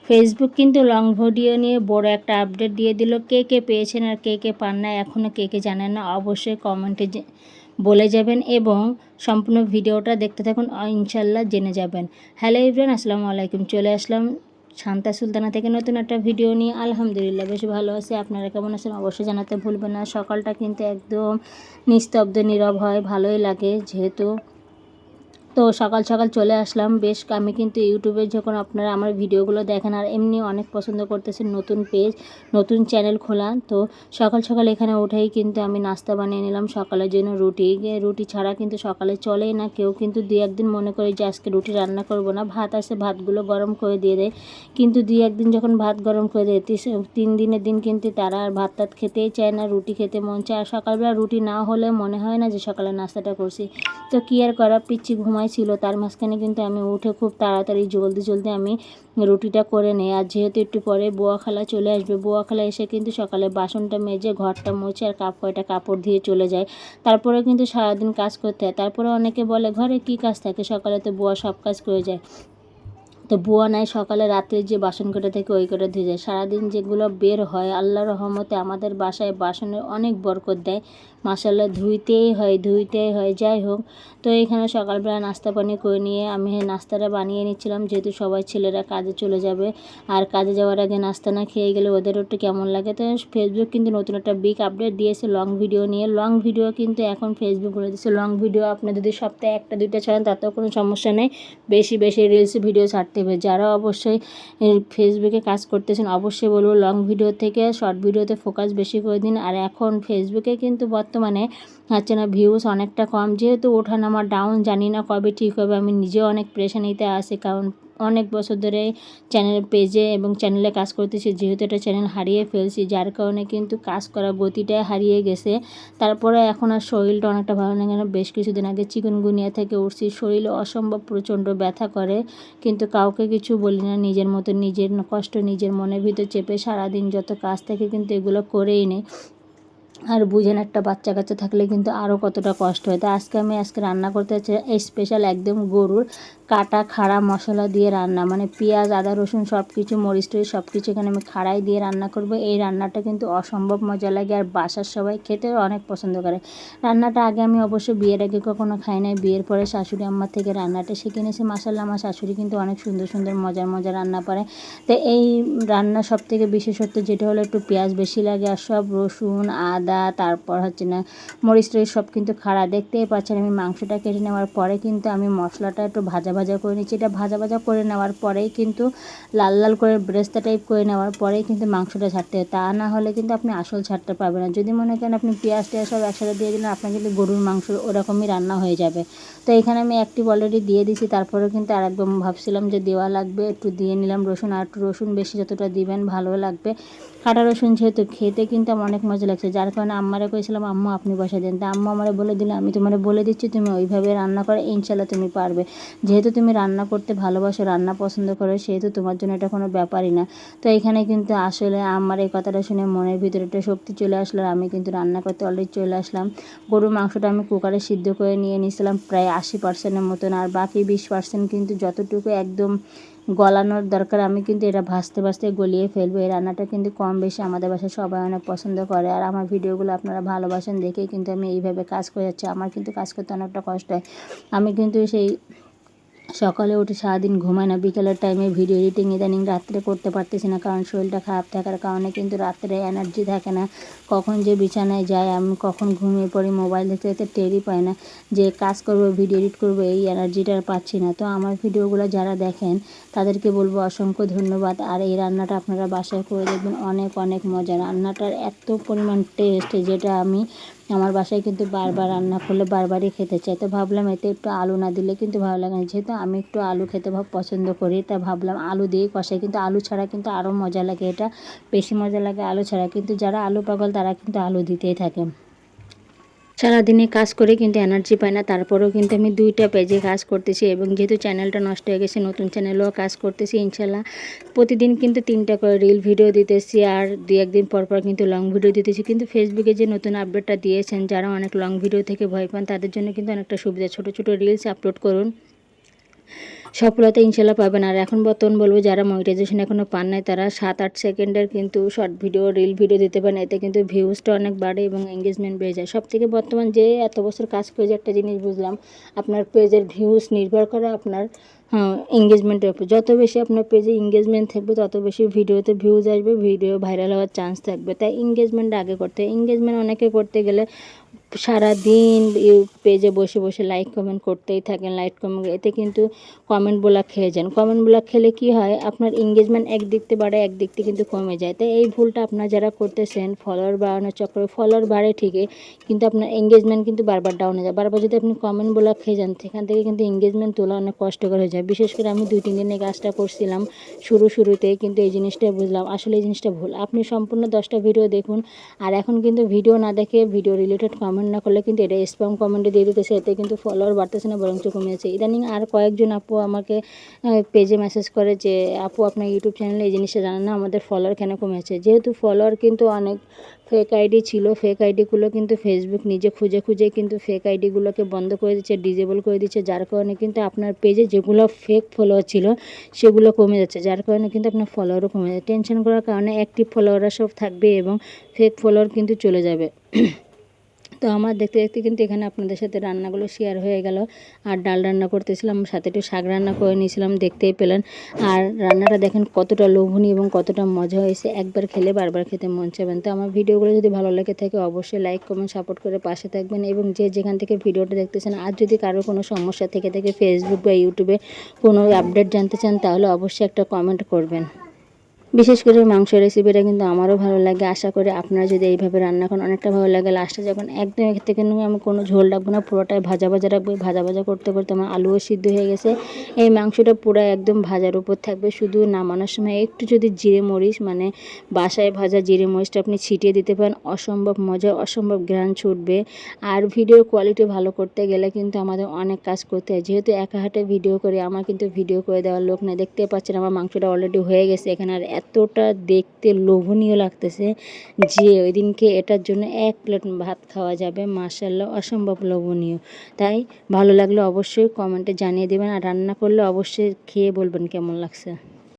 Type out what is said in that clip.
Facebook কিন্তু long video নিয়ে বড় একটা আপডেট দিয়ে দিল। কে কে পেয়েছেন আর কে কে পান না, এখনও কে কে জানেন না, অবশ্যই কমেন্টে বলে যাবেন এবং সম্পূর্ণ ভিডিওটা দেখতে থাকুন, ইনশাল্লাহ জেনে যাবেন। হ্যালো এভরিওয়ান, আসসালামু আলাইকুম। চলে আসলাম শান্তা সুলতানা থেকে নতুন একটা ভিডিও নিয়ে। আলহামদুলিল্লাহ বেশ ভালো আছি, আপনারা কেমন আছেন অবশ্যই জানাতে ভুলবেন না। সকালটা কিন্তু একদম নিস্তব্ধ নীরব হয়, ভালোই লাগে যেহেতু। তো সকাল সকাল চলে আসলাম। বেশ আমি কিন্তু ইউটিউবে যখন আপনারা আমার ভিডিওগুলো দেখেন আর এমনি অনেক পছন্দ করতেছেন, নতুন পেজ নতুন চ্যানেল খোলা, তো সকাল সকাল এখানে উঠেই কিন্তু আমি নাস্তা বানিয়ে নিলাম সকালের জন্য। রুটি ছাড়া কিন্তু সকালে চলেই না কেউ, কিন্তু দুই একদিন মনে করি যে আজকে রুটি রান্না করব না, ভাত আছে ভাতগুলো গরম করে দিয়ে দেয়, কিন্তু দুই একদিন যখন ভাত গরম করে দেয় 3 দিনের দিন কিন্তু তারা আর ভাত টাত খেতেই চায় না, রুটি খেতে মন চায়। আর সকালবেলা রুটি না হলে মনে হয় না যে সকালে নাস্তাটা করছি। তো কী আর করা, পিচ্ছি ঘুমাইছিল, তার মাঝখানে কিন্তু আমি উঠে খুব তাড়াতাড়ি জলদি আমি রুটিটা করে নেই। আর যেহেতু একটু পরে বুয়া খালা চলে আসবে, বুয়া খালা এসে কিন্তু সকালে বাসনটা মেজে ঘরটা মুছে আর কয়টা কাপড় দিয়ে চলে যায়। তারপরে কিন্তু সারাদিন কাজ করতে হয়। তারপরে অনেকে বলে ঘরে কি কাজ থাকে, সকালে তো বুয়া সব কাজ করে যায়। তো বুয়া নাই, সকালে রাত্রে যে বাসন কটা থেকে ওই কটা ধুয়ে যায়। সারাদিন যেগুলো বের হয় আল্লাহর রহমতে আমাদের বাসায় বাসনের অনেক বরকত দেয়, মাশাআল্লাহ ধুইতেই হয়। যাই হোক, তো এখানে সকালবেলা নাস্তা পানি করে নিয়ে আমি নাস্তাটা বানিয়ে নিচ্ছিলাম, যেহেতু সবাই ছেলেরা কাজে চলে যাবে। আর কাজে যাওয়ার আগে নাস্তা না খেয়ে গেলে ওদেরও একটু কেমন লাগে। তো ফেসবুক কিন্তু নতুন একটা বিগ আপডেট দিয়েছে লং ভিডিও নিয়ে। লং ভিডিও কিন্তু এখন ফেসবুক বলে দিচ্ছে লং ভিডিও আপনি যদি সপ্তাহে 1-2টা ছাড়েন তাতেও কোনো সমস্যা নেই, বেশি রিলস ভিডিও ছাড়তে হবে। যারা অবশ্যই ফেসবুকে কাজ করতেছেন অবশ্যই বলবো লং ভিডিও থেকে শর্ট ভিডিওতে ফোকাস বেশি করে দিন। আর এখন ফেসবুকে কিন্তু বর্তমানে হচ্ছে না ভিউজ অনেকটা কম, যেহেতু ওঠানামা ডাউন, জানি না কবে ঠিক হবে। আমি নিজেও অনেক প্রেশানিতে আছি, কারণ অনেক বছর ধরে পেজে এবং চ্যানেলে কাজ করতেছি, যেহেতু এটা চ্যানেল হারিয়ে ফেলছি, যার কারণে কিন্তু কাজ করার গতিটাই হারিয়ে গেছে। তারপরে এখন আর শরীরটা অনেকটা ভালো লাগে না। বেশ কিছুদিন আগে চিকুনগুনিয়া থেকে উঠছি, শরীরে অসম্ভব প্রচণ্ড ব্যথা করে, কিন্তু কাউকে কিছু বলি না, নিজের মতো নিজের কষ্ট নিজের মনের ভিতর চেপে সারাদিন যত কাজ থাকে কিন্তু এগুলো করেই নেই। আর বুঝেন একটা বাচ্চা কাচ্চা থাকলে কিন্তু আরও কতটা কষ্ট হয়। তো আজকে রান্না করতে হচ্ছে স্পেশাল একদম গরুর কাটা খাড়া মশলা দিয়ে রান্না, মানে পেঁয়াজ আদা রসুন সব কিছু মরিচ টরিচ সব কিছু এখানে আমি খাড়াই দিয়ে রান্না করব। এই রান্নাটা কিন্তু অসম্ভব মজা লাগে আর বাসার সবাই খেতেও অনেক পছন্দ করে। রান্নাটা আগে আমি অবশ্য বিয়ের আগে কখনো খাই নাই, বিয়ের পরে শাশুড়ি আম্মার থেকে রান্নাটা শিখে নিয়েছি। মাশাআল্লাহ আমার শাশুড়ি কিন্তু অনেক সুন্দর মজার রান্না পারে। তো এই রান্না সব থেকে বিশেষত্ব যেটা হলো একটু পেঁয়াজ বেশি লাগে, আর সব রসুন আদা তারপর হচ্ছে না মরিচ টরিচ সব কিন্তু খাড়া। দেখতেই পাচ্ছেন আমি মাংসটা কেটে নেওয়ার পরে কিন্তু আমি মশলাটা একটু ভাজা করে নিচ্ছি। এটা ভাজা করে নেওয়ার পরেই কিন্তু লাল করে ব্রেস্তা টাইপ করে নেওয়ার পরেই কিন্তু মাংসটা ছাড়তে হয়, তা না হলে কিন্তু আপনি আসল ছাড়তে পারবেন না। যদি মনে করেন আপনি পেঁয়াজ টেয়াজ সব একসাথে দিয়ে দিলেন, আপনার কিন্তু গরুর মাংস ওরকমই রান্না হয়ে যাবে। তো এখানে আমি অ্যাক্টিভ অলরেডি দিয়ে দিছি, তারপরেও কিন্তু আরেকবার ভাবছিলাম যে দেওয়া লাগবে, একটু দিয়ে নিলাম রসুন। আর একটু রসুন বেশি যতটা দিবেন ভালো লাগবে। কাটা রসুন যেহেতু খেতে কিন্তু আমার অনেক মজা লাগছে, যার কারণে আম্মারে কইছিলাম আম্মু আপনি বসা দেন। তা আম্মু আমারে বলে দিলে আমি তোমারে বলে দিচ্ছি তুমি ওইভাবে রান্না করে, ইনশাল্লাহ তুমি পারবে। যেহেতু তুমি রান্না করতে ভালোবাসো, রান্না পছন্দ করো, সেহেতু তোমার জন্য এটা কোনো ব্যাপারই না। তো এখানে কিন্তু আসলে আমার এই কথাটা শুনে মনের ভিতরে একটা শক্তি চলে আসলো, আর আমি কিন্তু রান্না করতে অলরেডি চলে আসলাম। গরুর মাংসটা আমি কুকারে সিদ্ধ করে নিয়ে নিয়েছিলাম প্রায় 80%-এর মতন, আর বাকি 20% কিন্তু যতটুকু একদম গলানোর দরকার আমি কিন্তু এটা ভাজতে গলিয়ে ফেলবো। এই রান্নাটা কিন্তু কম বেশি আমাদের বাসায় সবাই অনেক পছন্দ করে, আর আমার ভিডিওগুলো আপনারা ভালোবাসেন দেখেই কিন্তু আমি এইভাবে কাজ করে যাচ্ছি। আমার কিন্তু কাজ করতে অনেকটা কষ্ট হয়, আমি কিন্তু সেই সকালে উঠে সারাদিন ঘুমাই না, বিকেলের টাইমে ভিডিও এডিটিং ইদানিং রাত্রে করতে পারতেছি না, কারণ শরীরটা খারাপ থাকার কারণে কিন্তু রাত্রে এনার্জি থাকে না। কখন যে বিছানায় যাই, আমি কখন ঘুমিয়ে পড়ি মোবাইল দেখতে টেরই পাই না, যে কাজ করব ভিডিও এডিট করব এই এনার্জিটা আর পাচ্ছি না। তো আমার ভিডিওগুলো যারা দেখেন তাদেরকে বলবো অসংখ্য ধন্যবাদ। আর এই রান্নাটা আপনারা বাসায় করে দেখবেন, অনেক মজা। রান্নাটার এত পরিমাণ টেস্ট যেটা আমি আমার বাসায় কিন্তু বারবার রান্না করলে বারবারই খেতে চাই। তো ভাবলাম এতে একটু আলু না দিলে কিন্তু ভালো লাগে না, যেহেতু আমি একটু আলু খেতে পছন্দ করি, তা ভাবলাম আলু দিয়ে কষাই। কিন্তু আলু ছাড়া কিন্তু আরও মজা লাগে, এটা বেশি মজা লাগে আলু ছাড়া। কিন্তু যারা আলু পাগল তারা কিন্তু আলু দিতেই থাকে। সারাদিনে কাজ করে কিন্তু এনার্জি পায় না, তারপরেও কিন্তু আমি 2টা পেজে কাজ করতেছি, এবং যেহেতু চ্যানেলটা নষ্ট হয়ে গেছে নতুন চ্যানেলেও কাজ করতেছি। ইনশাল্লাহ প্রতিদিন কিন্তু 3টা করে রিল ভিডিও দিতেছি, আর 2-1 দিন পর কিন্তু লং ভিডিও দিতেছি। কিন্তু ফেসবুকে যে নতুন আপডেটটা দিয়েছেন, যারা অনেক লং ভিডিও থেকে ভয় পান তাদের জন্য কিন্তু অনেকটা সুবিধা। ছোট রিলস আপলোড করুন, সফলতা ইনশাল্লাহ পাবেন। আর এখন বর্তমান বলবো যারা মনিটাইজেশন এখনও পান নাই তারা 7-8 সেকেন্ডের কিন্তু শর্ট ভিডিও রিল ভিডিও দিতে পারেন, এতে কিন্তু ভিউজটা অনেক বাড়ে এবং এঙ্গেজমেন্ট বেড়ে যায়। সব থেকে বর্তমান যে এত বছর কাজ করে যে একটা জিনিস বুঝলাম, আপনার পেজের ভিউজ নির্ভর করে আপনার এঙ্গেজমেন্টের উপর। যত বেশি আপনার পেজে এঙ্গেজমেন্ট থাকবে তত বেশি ভিডিওতে ভিউজ আসবে, ভিডিও ভাইরাল হওয়ার চান্স থাকবে। তাই এঙ্গেজমেন্ট আগে করতে হয়। এঙ্গেজমেন্ট অনেকে করতে গেলে সারাদিন পেজে বসে বসে লাইক কমেন্ট করতেই থাকেন, লাইক কমেন্ট, এতে কিন্তু কমেন্ট ব্লক খেয়ে যান। কমেন্ট ব্লক খেলে কি হয়, আপনার এঙ্গেজমেন্ট একদিক থেকে বাড়ে, একদিক থেকে কিন্তু কমে যায়। তাই এই ভুলটা আপনারা যারা করতেছেন, ফলোয়ার বাড়ানোর চক্করে ফলোয়ার বাড়ে ঠিকই, কিন্তু আপনার এঙ্গেজমেন্ট কিন্তু বারবার ডাউন হয়ে যায়। বারবার যদি আপনি কমেন্ট ব্লক খেয়ে যান, সেখান থেকে কিন্তু এঙ্গেজমেন্ট তোলা অনেক কষ্টকর হয়ে যায়। বিশেষ করে আমি 2-3 দিন এই কাজটা করছিলাম শুরুতে, কিন্তু এই জিনিসটা বুঝলাম আসলে এই জিনিসটা ভুল। আপনি সম্পূর্ণ 10টা ভিডিও দেখুন, আর এখন কিন্তু ভিডিও না দেখে ভিডিও রিলেটেড কমেন্ট না করলে কিন্তু এটা স্প্যাম কমেন্টে দিয়ে দিতেছে, এতে কিন্তু ফলোয়ার বাড়তেছে না বরঞ্চ কমে যাচ্ছে। ইদানিং আর কয়েকজন আপু আমাকে পেজে মেসেজ করে যে আপু আপনার ইউটিউব চ্যানেলে এই জিনিসটা জানেন না, আমাদের ফলোয়ার কেন কমেছে। যেহেতু ফলোয়ার কিন্তু অনেক ফেক আইডি ছিল, ফেক আইডিগুলো কিন্তু ফেসবুক নিজে খুঁজে খুঁজে কিন্তু ফেক আইডিগুলোকে বন্ধ করে দিচ্ছে, ডিজেবল করে দিচ্ছে, যার কারণে কিন্তু আপনার পেজে যেগুলো ফেক ফলোয়ার ছিল সেগুলো কমে যাচ্ছে, যার কারণে কিন্তু আপনার ফলোয়ারও কমে যাচ্ছে। টেনশন করার কারণে অ্যাক্টিভ ফলোয়াররা সব থাকবে এবং ফেক ফলোয়ার কিন্তু চলে যাবে। তো আমার দেখতে দেখতে কিন্তু এখানে আপনাদের সাথে রান্নাগুলো শেয়ার হয়ে গেল। আর ডাল রান্না করতেছিলাম, সাথে একটু শাক রান্না করে নিয়েছিলাম, দেখতেই পেলেন। আর রান্নাটা দেখেন কতটা লোভনীয় এবং কতটা মজা হয়েছে, একবার খেলে বারবার খেতে মন চাইবেন। তো আমার ভিডিওগুলো যদি ভালো লেগে থাকে অবশ্যই লাইক কমেন্ট সাপোর্ট করে পাশে থাকবেন, এবং যে যেখান থেকে ভিডিওটা দেখতেছেন, আর যদি কারোর কোনো সমস্যা থেকে থাকে ফেসবুক বা ইউটিউবে কোনো আপডেট জানতে চান তাহলে অবশ্যই একটা কমেন্ট করবেন। বিশেষ করে মাংস রেসিপিটা কিন্তু আমারও ভালো লাগে। আশা করি আপনারা যদি এইভাবে রান্না করেন অনেকটা ভালো লাগে। লাস্টে যখন একদম এর থেকে আমি কোনো ঝোল রাখবো না, পুরোটাই ভাজা ভাজা রাখবো। ভাজা ভাজা করতে করতে আমার আলুও সিদ্ধ হয়ে গেছে। এই মাংসটা পুরো একদম ভাজার উপর থাকবে। শুধু নামানোর সময় একটু যদি জিরে মরিচ মানে বাসায় ভাজা জিরে মরিচটা আপনি ছিটিয়ে দিতে পারেন, অসম্ভব মজা, অসম্ভব ঘ্রাণ ছুটবে। আর ভিডিওর কোয়ালিটি ভালো করতে গেলে কিন্তু আমাদের অনেক কাজ করতে হয়। যেহেতু একা হাতে ভিডিও করি, আমার কিন্তু ভিডিও করে দেওয়ার লোক নেই। দেখতে পাচ্ছেন আমার মাংসটা অলরেডি হয়ে গেছে এখানে। আর এতটা দেখতে লোভনীয় লাগতেছে যে ওই দিনকে এটার জন্য 1 প্লেট ভাত খাওয়া যাবে। মাশাআল্লাহ, অসম্ভব লোভনীয়। তাই ভালো লাগলে অবশ্যই কমেন্টে জানিয়ে দেবেন, আর রান্না করলে অবশ্যই খেয়ে বলবেন কেমন লাগছে।